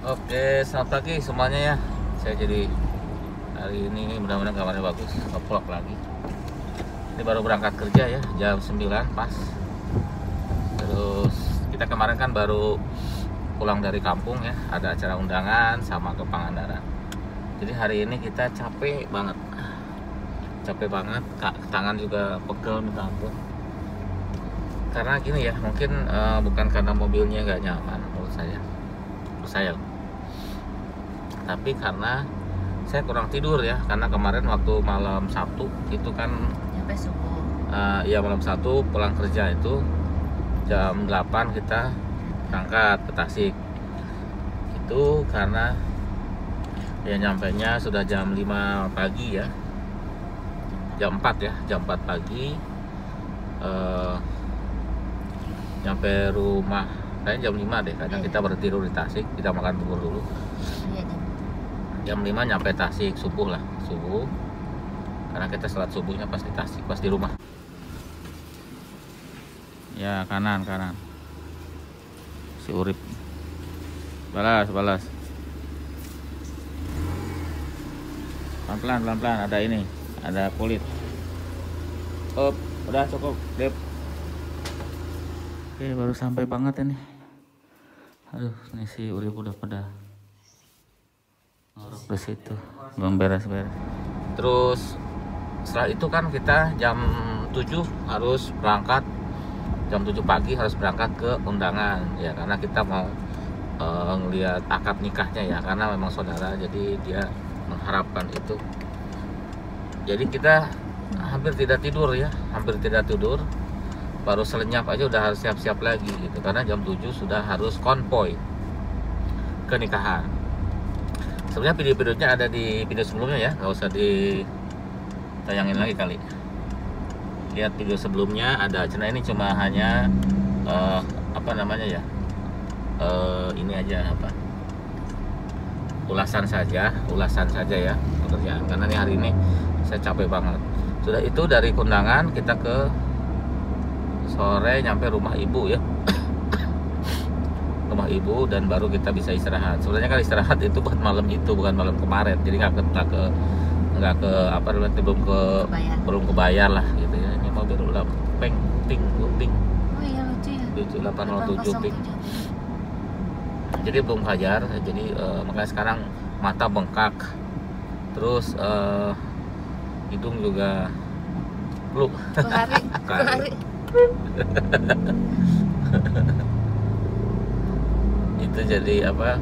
Oke, selamat pagi semuanya ya. Saya jadi hari ini mudah-mudahan kabarnya bagus, nge-vlog lagi. Ini baru berangkat kerja ya, jam 9 pas. Terus kita kemarin kan baru pulang dari kampung ya, ada acara undangan sama ke Pangandaran. Jadi hari ini kita capek banget. Capek banget, tangan juga pegel minta ampun. Karena gini ya, mungkin bukan karena mobilnya nggak nyaman menurut saya. Tapi karena saya kurang tidur ya, karena kemarin waktu malam Sabtu itu kan sampai subuh. Ya malam Sabtu pulang kerja itu jam 8 kita berangkat ke Tasik. Itu karena ya nyampainya sudah jam 5 pagi ya, jam 4 ya, jam 4 pagi nyampe rumah kayaknya jam 5 deh, karena kita bertidur di Tasik, kita makan bubur dulu. Iya, Jam 5 nyampe Tasik, subuh karena kita sholat subuhnya pas di Tasik, pas di rumah ya. Kanan si Urip balas pelan-pelan ada kulit. Udah cukup Dep. Oke, baru sampai banget ini. Aduh, ini si Urip udah pada ngorok di situ, belum beres-beres. Terus setelah itu kan kita jam 7 harus berangkat, jam 7 pagi harus berangkat ke undangan ya, karena kita mau ngelihat akad nikahnya ya, karena memang saudara, jadi dia mengharapkan itu. Jadi kita hampir tidak tidur, baru selenyap aja udah harus siap-siap lagi gitu, karena jam 7 sudah harus konvoy ke nikahan. Sebenarnya video-videonya ada di video sebelumnya ya, nggak usah ditayangin lagi kali. Lihat video sebelumnya ada. Karena ini cuma hanya ini aja ulasan saja ya pekerjaan, karena ini hari ini saya capek banget. Sudah itu dari kondangan kita ke sore nyampe rumah ibu ya, rumah ibu, dan baru kita bisa istirahat. Sebenarnya kan istirahat itu buat malam itu, bukan malam kemarin. Jadi belum kebayar lah gitu ya. Ini mobil udah pink. Oh iya, lucu ya. 7807 pink. Jadi belum fajar. Jadi makanya sekarang mata bengkak, terus hidung juga peluk. Hari. Itu jadi apa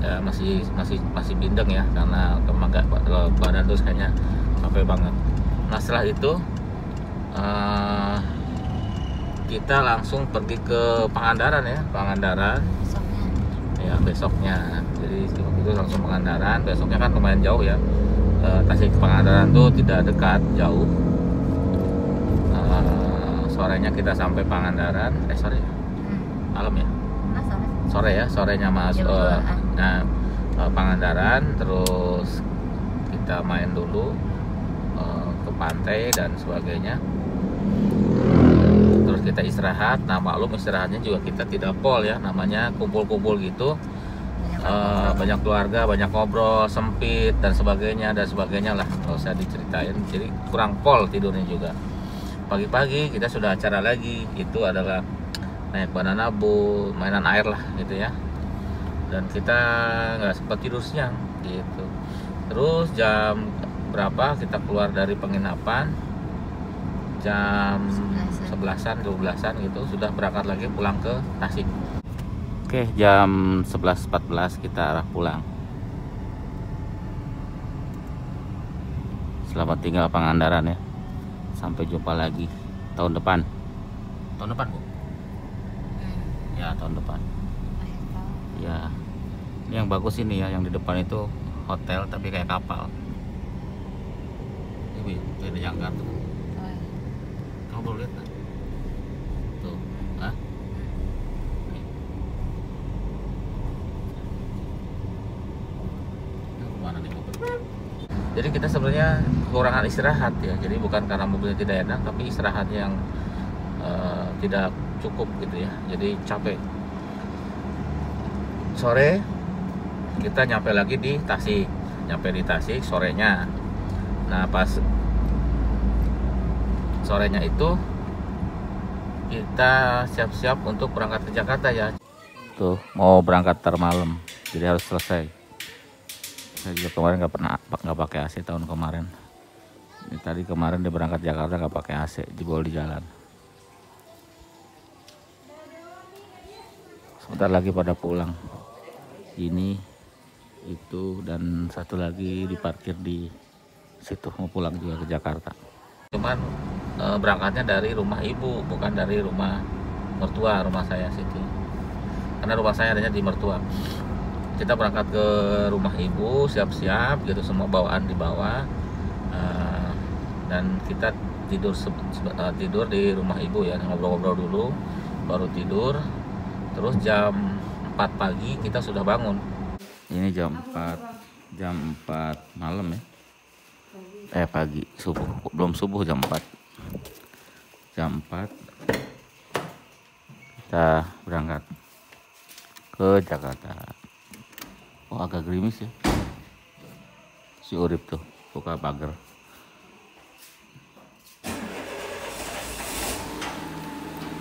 ya, masih bindeng ya, karena badan terus kayaknya capek banget. Nah setelah itu kita langsung pergi ke Pangandaran besoknya. Jadi itu langsung Pangandaran. Besoknya kan lumayan jauh ya, Tasik ke Pangandaran tuh tidak dekat, jauh. Sorenya kita sampai Pangandaran, malam ya, sorenya Pangandaran. Terus kita main dulu ke pantai dan sebagainya. Terus kita istirahat. Nah maklum istirahatnya juga kita tidak pol ya, namanya kumpul-kumpul gitu, banyak keluarga, banyak ngobrol, sempit dan sebagainya lah, nggak usah diceritain. Jadi kurang pol tidurnya juga. Pagi-pagi kita sudah acara lagi, itu adalah naik banana boat, mainan air lah gitu ya. Dan kita nggak sempat tidur siang gitu. Terus jam berapa kita keluar dari penginapan? Jam 11-an, 12-an gitu, sudah berangkat lagi pulang ke Tasik. Oke, jam 11.14 kita arah pulang. Selamat tinggal Pangandaran ya. Sampai jumpa lagi tahun depan. Tahun depan, Bu? Ya, tahun depan. Ya. Ini yang bagus ini ya, yang di depan itu hotel tapi kayak kapal. Ini beda jangkar tuh. Kamu belum lihat kan? Tuh, Nih. Kemana nih mobil? Jadi kita sebenarnya kekurangan istirahat ya. Jadi bukan karena mobilnya tidak enak, tapi istirahatnya yang tidak cukup gitu ya. Jadi capek. sore kita nyampe lagi di Tasik, sorenya. Nah pas sorenya itu kita siap-siap untuk berangkat ke Jakarta ya. Tuh mau berangkat malam, jadi harus selesai. Saya juga kemarin nggak pakai AC tahun kemarin. Ini tadi kemarin dia berangkat Jakarta nggak pakai AC, jebol di jalan. Sebentar lagi pada pulang. Ini, itu, dan satu lagi diparkir di situ, mau pulang juga ke Jakarta. Cuman berangkatnya dari rumah ibu, bukan dari rumah mertua, rumah saya Siti. Karena rumah saya adanya di mertua. Kita berangkat ke rumah ibu, siap-siap gitu, semua bawaan dibawa. Dan kita tidur di rumah ibu ya, ngobrol-ngobrol dulu, baru tidur. Terus jam 4 pagi kita sudah bangun. Ini jam 4 malam ya. Pagi, subuh, belum subuh, jam 4 kita berangkat ke Jakarta. Oh agak gerimis ya, si Urip tuh buka pagar.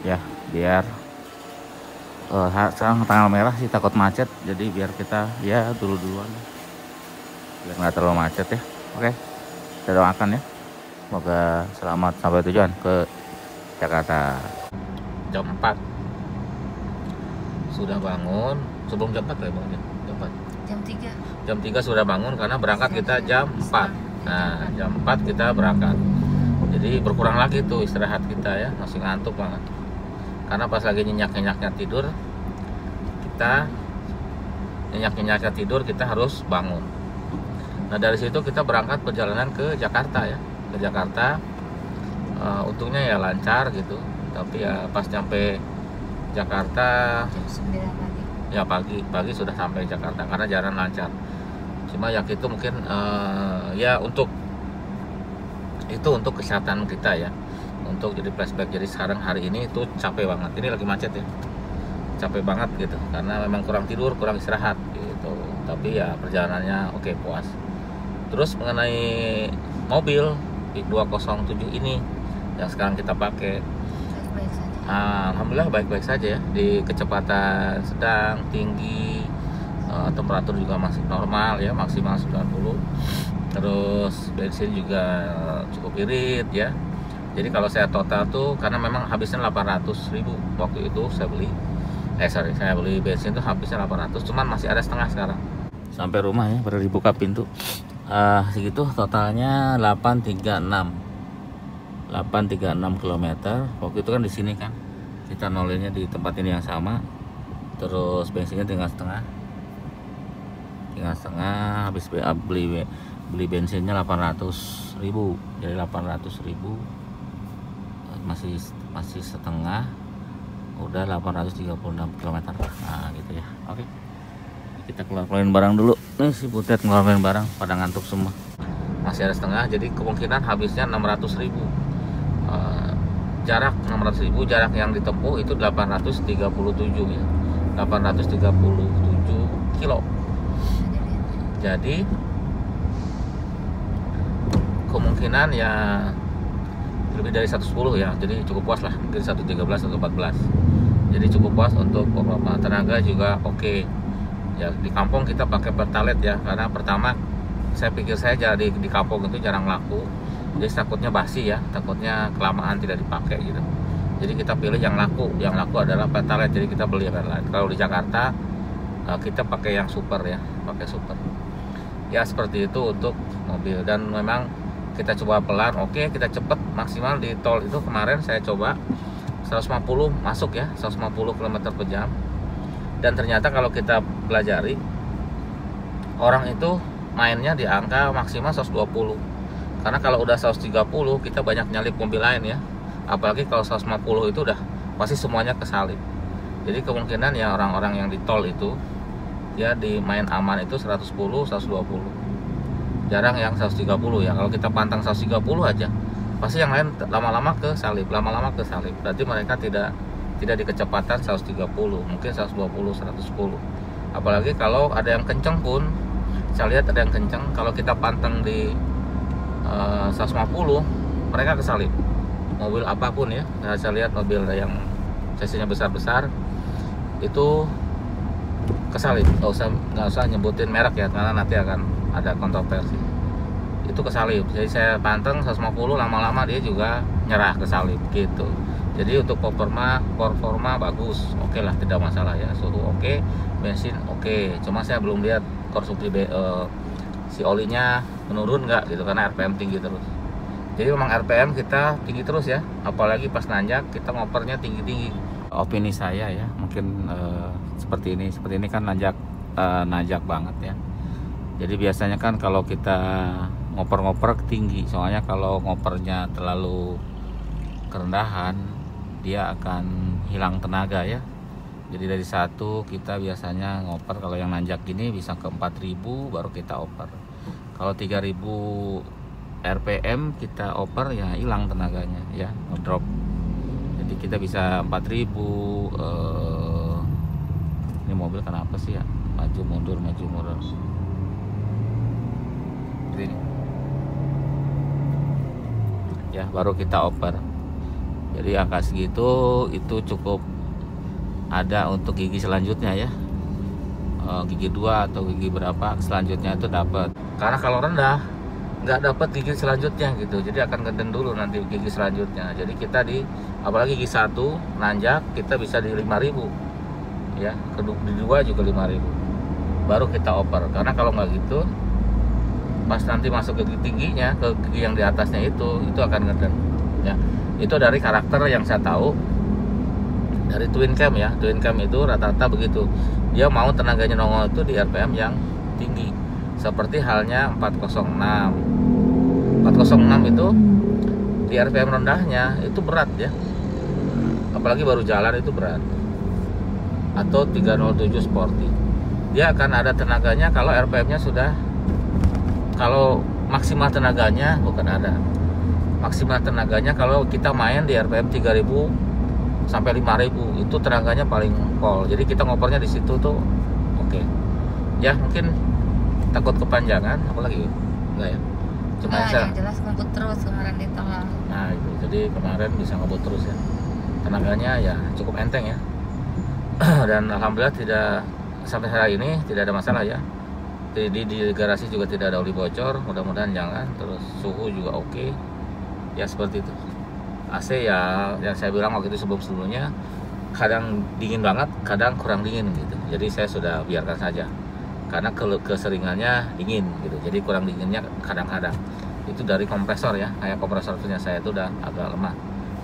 Ya biar sekarang tanggal merah sih, takut macet, jadi biar kita ya duluan biar nggak terlalu macet ya. Oke, kita doakan ya, semoga selamat sampai tujuan ke Jakarta. Jam 4 sudah bangun, sebelum jam 4 ya bangun jam 3 sudah bangun karena berangkat kita jam 4. Nah jam 4 kita berangkat, jadi berkurang lagi tuh istirahat kita ya, masih ngantuk banget. Karena pas lagi nyenyak-nyenyaknya tidur kita harus bangun. Nah dari situ kita berangkat perjalanan ke Jakarta ya, untungnya ya lancar gitu. Tapi ya pas nyampe Jakarta jam 9 pagi. Ya pagi sudah sampai Jakarta karena jalan lancar. Cuma ya itu mungkin ya untuk kesehatan kita ya, untuk jadi flashback. Jadi sekarang hari ini itu capek banget, ini lagi macet ya, capek banget gitu karena memang kurang tidur, kurang istirahat gitu. Tapi ya perjalanannya oke, puas. Terus mengenai mobil 207 ini yang sekarang kita pakai, Baik-baik saja. alhamdulillah baik-baik saja ya, di kecepatan sedang, tinggi, temperatur juga masih normal ya, maksimal 90. Terus bensin juga cukup irit ya. Jadi kalau saya total tuh, karena memang habisnya 800.000 waktu itu saya beli bensin tuh habisnya 800, cuman masih ada setengah sekarang. Sampai rumah ya, baru dibuka pintu. Segitu totalnya 836 km. Waktu itu kan di sini kan kita nolinnya di tempat ini yang sama. Terus bensinnya tinggal setengah. Habis beli bensinnya 800.000, jadi 800.000 masih setengah, udah 836 km. Nah gitu ya. Oke, kita keluarin barang dulu. Nih si Butet ngeluarin barang, pada ngantuk semua. Masih ada setengah, jadi kemungkinan habisnya 600.000. Jarak 600.000, jarak yang ditempuh itu 837 ya, 837 kilo. Jadi kemungkinan ya lebih dari 110 ya, jadi cukup puas lah, mungkin 113 atau 14. Jadi cukup puas untuk beberapa tenaga juga oke. Ya di kampung kita pakai Pertalite ya, karena pertama saya pikir saya jadi di kampung itu jarang laku, jadi takutnya basi ya, takutnya kelamaan tidak dipakai gitu. Jadi kita pilih yang laku adalah Pertalite, jadi kita beli Pertalite. Kalau di Jakarta kita pakai yang super ya, pakai super. Ya seperti itu untuk mobil, dan memang kita coba pelan, oke, kita cepet maksimal di tol itu kemarin saya coba 150 masuk ya, 150 km per jam. Dan ternyata kalau kita pelajari, orang itu mainnya di angka maksimal 120. Karena kalau udah 130 kita banyak nyalip mobil lain ya. Apalagi kalau 150 itu udah pasti semuanya kesalip. Jadi kemungkinan ya orang-orang yang di tol itu ya di main aman itu 110, 120. Jarang yang 130 ya. Kalau kita pantang 130 aja, pasti yang lain lama-lama kesalip. Berarti mereka tidak di kecepatan 130, mungkin 120, 110. Apalagi kalau ada yang kenceng pun, saya lihat ada yang kenceng, kalau kita panteng di 150 mereka kesalip. Mobil apapun ya, saya lihat mobil yang cc-nya besar-besar itu kesalip. Nggak usah nyebutin merek ya, karena nanti akan ada kontroversi. Itu kesalip. Jadi saya panteng 150, lama-lama dia juga nyerah kesalip gitu. Jadi untuk performa bagus, oke lah, tidak masalah ya. Suhu oke, bensin oke. Cuma saya belum lihat konsumsi si olinya menurun nggak gitu, karena RPM tinggi terus. Jadi memang RPM kita tinggi terus ya, apalagi pas nanjak kita ngopernya tinggi-tinggi. Opini saya ya, mungkin seperti ini kan nanjak banget ya. Jadi biasanya kan kalau kita ngoper tinggi, soalnya kalau ngopernya terlalu kerendahan dia akan hilang tenaga ya. Jadi dari satu kita biasanya ngoper, kalau yang nanjak gini bisa ke 4000 baru kita oper. Kalau 3000 RPM kita oper ya hilang tenaganya ya, ngedrop. Jadi kita bisa 4000. Ini mobil kenapa sih ya, maju mundur ini ya, baru kita oper. Jadi angka segitu itu cukup ada untuk gigi selanjutnya ya, gigi 2 atau gigi berapa selanjutnya itu dapat. Karena kalau rendah nggak dapat gigi selanjutnya gitu, jadi akan ngeden dulu nanti gigi selanjutnya. Jadi kita apalagi gigi 1 nanjak kita bisa di 5000 ya, di 2 juga 5000 baru kita oper. Karena kalau nggak gitu, pas nanti masuk ke gigi tingginya, ke gigi yang di atasnya itu akan ngeden ya. Itu dari karakter yang saya tahu dari twin cam ya. Twin cam itu rata-rata begitu, dia mau tenaganya nongol itu di RPM yang tinggi, seperti halnya 406 itu di RPM rendahnya itu berat ya, apalagi baru jalan itu berat. Atau 307 Sporty, dia akan ada tenaganya kalau RPM-nya sudah, kalau maksimal tenaganya maksimal tenaganya kalau kita main di RPM 3000 sampai 5000 itu tenaganya paling pol. Jadi kita ngopernya di situ tuh oke. Ya mungkin takut kepanjangan, apalagi enggak ya? Cuma yang jelas ngebut terus kemarin di tol. Nah itu, jadi kemarin bisa ngebut terus ya. Tenaganya ya cukup enteng ya. Dan alhamdulillah tidak, sampai hari ini tidak ada masalah ya. Jadi di garasi juga tidak ada oli bocor, mudah-mudahan jangan. Terus suhu juga oke. Ya seperti itu. AC ya yang saya bilang waktu itu sebelumnya, kadang dingin banget, kadang kurang dingin gitu. Jadi saya sudah biarkan saja, karena keseringannya dingin gitu. Jadi kurang dinginnya kadang-kadang itu dari kompresor ya, kayak kompresor punya saya itu udah agak lemah.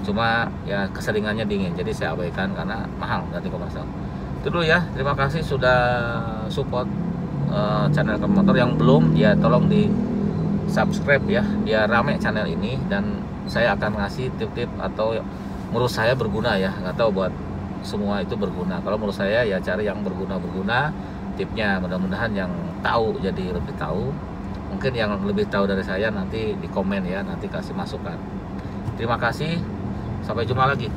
Cuma ya keseringannya dingin, jadi saya abaikan karena mahal ganti kompresor. Itu dulu ya. Terima kasih sudah support channel Motor. Yang belum ya tolong di subscribe ya, biar rame channel ini, dan saya akan ngasih tip-tip atau menurut saya berguna ya. Nggak tahu buat semua itu berguna, kalau menurut saya ya cari yang berguna tipnya. Mudah-mudahan yang tahu jadi lebih tahu. Mungkin yang lebih tahu dari saya nanti di komen ya, nanti kasih masukan. Terima kasih, sampai jumpa lagi.